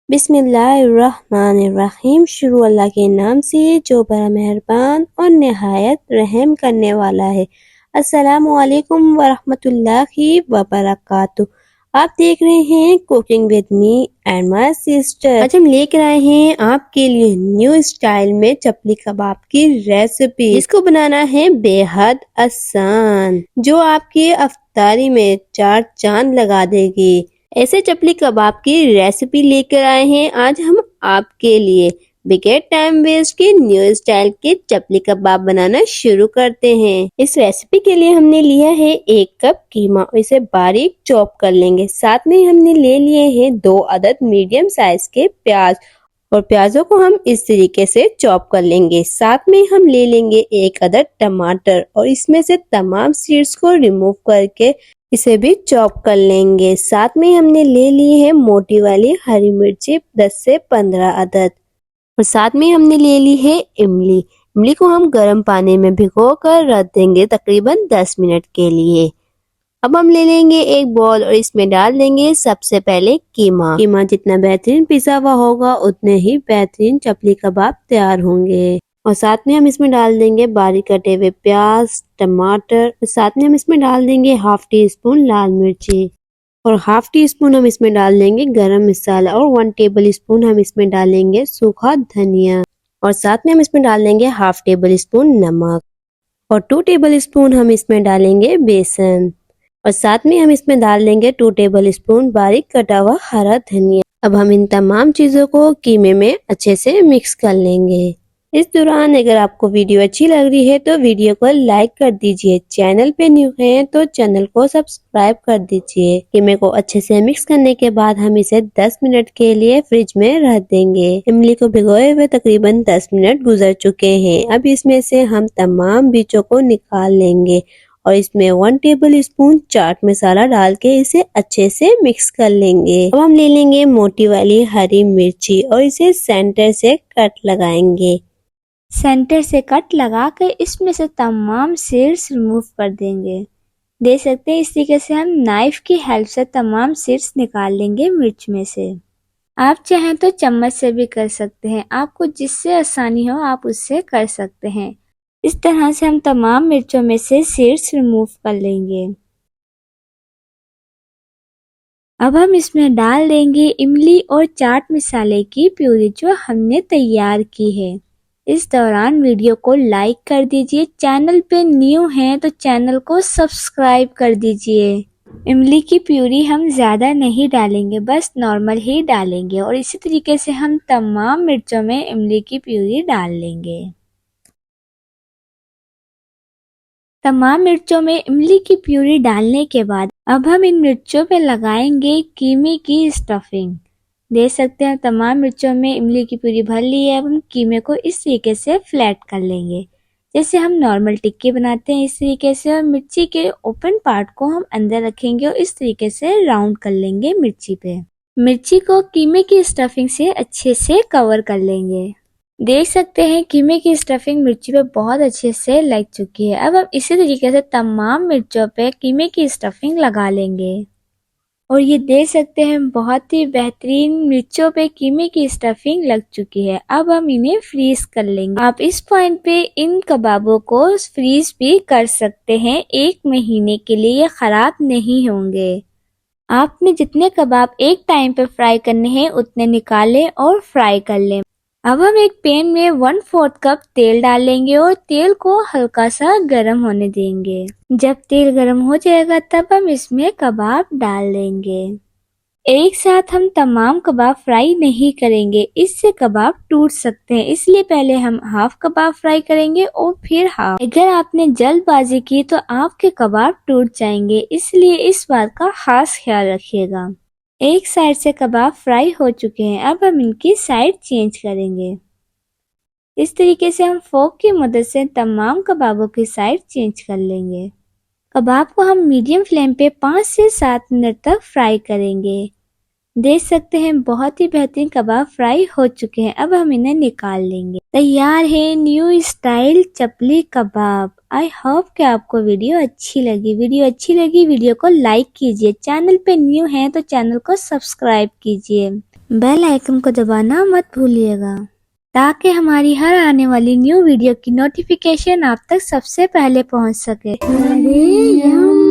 बिस्मिल्लाहिर्रहमानिर्रहीम। शुरू अल्लाह के नाम से जो बड़ा मेहरबान और निहायत रहम करने वाला है। अस्सलामु अलैकुम वरहमतुल्लाहि वबरकातुहू। आप देख रहे हैं cooking with me and my sister. आज हम लेकर आए हैं आपके लिए न्यू स्टाइल में चपली कबाब की रेसिपी, जिसको बनाना है बेहद आसान, जो आपकी अफ्तारी में चार चांद लगा देगी। ऐसे चपली कबाब की रेसिपी लेकर आए हैं आज हम आपके लिए। बिगेट टाइम वेस्ट के न्यू स्टाइल के चपली कबाब बनाना शुरू करते हैं। इस रेसिपी के लिए हमने लिया है 1 कप कीमा और इसे बारीक चॉप कर लेंगे। साथ में हमने ले लिए हैं 2 अदद मीडियम साइज के प्याज और प्याजों को हम इस तरीके से चॉप कर लेंगे। साथ में हम ले लेंगे 1 अदद टमाटर और इसमें से तमाम सीड्स को रिमूव करके इसे भी चॉप कर लेंगे। साथ में हमने ले ली है मोटी वाली हरी मिर्ची 10 से 15 अदद और साथ में हमने ले ली है इमली। इमली को हम गर्म पानी में भिगो कर रख देंगे तकरीबन 10 मिनट के लिए। अब हम ले लेंगे एक बॉल और इसमें डाल देंगे सबसे पहले कीमा। कीमा जितना बेहतरीन पिसा हुआ होगा उतने ही बेहतरीन चपली कबाब तैयार होंगे। और साथ में हम इसमें डाल देंगे बारीक कटे हुए प्याज, टमाटर। साथ में हम इसमें डाल देंगे हाफ टी स्पून लाल मिर्ची और हाफ टी स्पून हम इसमें डाल देंगे गरम मसाला और 1 टेबल स्पून हम इसमें डालेंगे सूखा धनिया और साथ में हम इसमें डाल देंगे हाफ टेबल स्पून नमक और 2 टेबल स्पून हम इसमें डालेंगे बेसन और साथ में हम इसमें डाल देंगे 2 टेबल स्पून बारीक कटा हुआ हरा धनिया। अब हम इन तमाम चीजों को कीमे में अच्छे से मिक्स कर लेंगे। इस दौरान अगर आपको वीडियो अच्छी लग रही है तो वीडियो को लाइक कर दीजिए। चैनल पे न्यू हैं तो चैनल को सब्सक्राइब कर दीजिए। कीमे को अच्छे से मिक्स करने के बाद हम इसे 10 मिनट के लिए फ्रिज में रख देंगे। इमली को भिगोए हुए तकरीबन 10 मिनट गुजर चुके हैं। अब इसमें से हम तमाम बीजों को निकाल लेंगे और इसमें 1 टेबल स्पून चाट मसाला डाल के इसे अच्छे से मिक्स कर लेंगे। अब हम ले लेंगे मोटी वाली हरी मिर्ची और इसे सेंटर से कट लगाएंगे। सेंटर से कट लगाकर इसमें से तमाम सीड्स रिमूव कर देंगे। देख सकते हैं इस तरीके से हम नाइफ की हेल्प से तमाम सीड्स निकाल लेंगे मिर्च में से। आप चाहें तो चम्मच से भी कर सकते हैं, आपको जिससे आसानी हो आप उससे कर सकते हैं। इस तरह से हम तमाम मिर्चों में से सीड्स रिमूव कर लेंगे। अब हम इसमें डाल देंगे इमली और चाट मसाले की प्यूरी जो हमने तैयार की है। इस दौरान वीडियो को लाइक कर दीजिए। चैनल पे न्यू हैं तो चैनल को सब्सक्राइब कर दीजिए। इमली की प्यूरी हम ज़्यादा नहीं डालेंगे, बस नॉर्मल ही डालेंगे और इसी तरीके से हम तमाम मिर्चों में इमली की प्यूरी डाल लेंगे। तमाम मिर्चों में इमली की प्यूरी डालने के बाद अब हम इन मिर्चों पे लगाएंगे कीमे की स्टफिंग। देख सकते हैं तमाम मिर्चों में इमली की प्यूरी भर ली है। अब हम कीमे को इस तरीके से फ्लैट कर लेंगे जैसे हम नॉर्मल टिक्की बनाते हैं इस तरीके से, और मिर्ची के ओपन पार्ट को हम अंदर रखेंगे और इस तरीके से राउंड कर लेंगे मिर्ची पे। मिर्ची को कीमे की स्टफिंग से अच्छे से कवर कर लेंगे। देख सकते हैं कीमे की स्टफिंग मिर्ची पे बहुत अच्छे से लग चुकी है। अब हम इसी तरीके से तमाम मिर्चों पे कीमे की स्टफिंग लगा लेंगे और ये देख सकते हैं बहुत ही बेहतरीन मिर्चों पे कीमे की स्टफिंग लग चुकी है। अब हम इन्हें फ्रीज कर लेंगे। आप इस पॉइंट पे इन कबाबों को फ्रीज भी कर सकते हैं 1 महीने के लिए, ये खराब नहीं होंगे। आपने जितने कबाब एक टाइम पे फ्राई करने हैं उतने निकालें और फ्राई कर लें। अब हम एक पैन में 1/4 कप तेल डालेंगे और तेल को हल्का सा गर्म होने देंगे। जब तेल गर्म हो जाएगा तब हम इसमें कबाब डाल देंगे। एक साथ हम तमाम कबाब फ्राई नहीं करेंगे, इससे कबाब टूट सकते हैं, इसलिए पहले हम हाफ कबाब फ्राई करेंगे और फिर हाफ। अगर आपने जल्दबाजी की तो आपके कबाब टूट जाएंगे, इसलिए इस बात का खास ख्याल रखिएगा। एक साइड से कबाब फ्राई हो चुके हैं, अब हम इनकी साइड चेंज करेंगे। इस तरीके से हम फोक की मदद से तमाम कबाबों की साइड चेंज कर लेंगे। कबाब को हम मीडियम फ्लेम पे 5 से 7 मिनट तक फ्राई करेंगे। देख सकते हैं बहुत ही बेहतरीन कबाब फ्राई हो चुके हैं। अब हम इन्हें निकाल लेंगे। तैयार है new style chapli kebab. I hope कि आपको वीडियो अच्छी लगी। वीडियो को लाइक कीजिए। चैनल पे न्यू हैं तो चैनल को सब्सक्राइब कीजिए। बेल आइकन को दबाना मत भूलिएगा ताकि हमारी हर आने वाली न्यू वीडियो की नोटिफिकेशन आप तक सबसे पहले पहुंच सके। अरे यम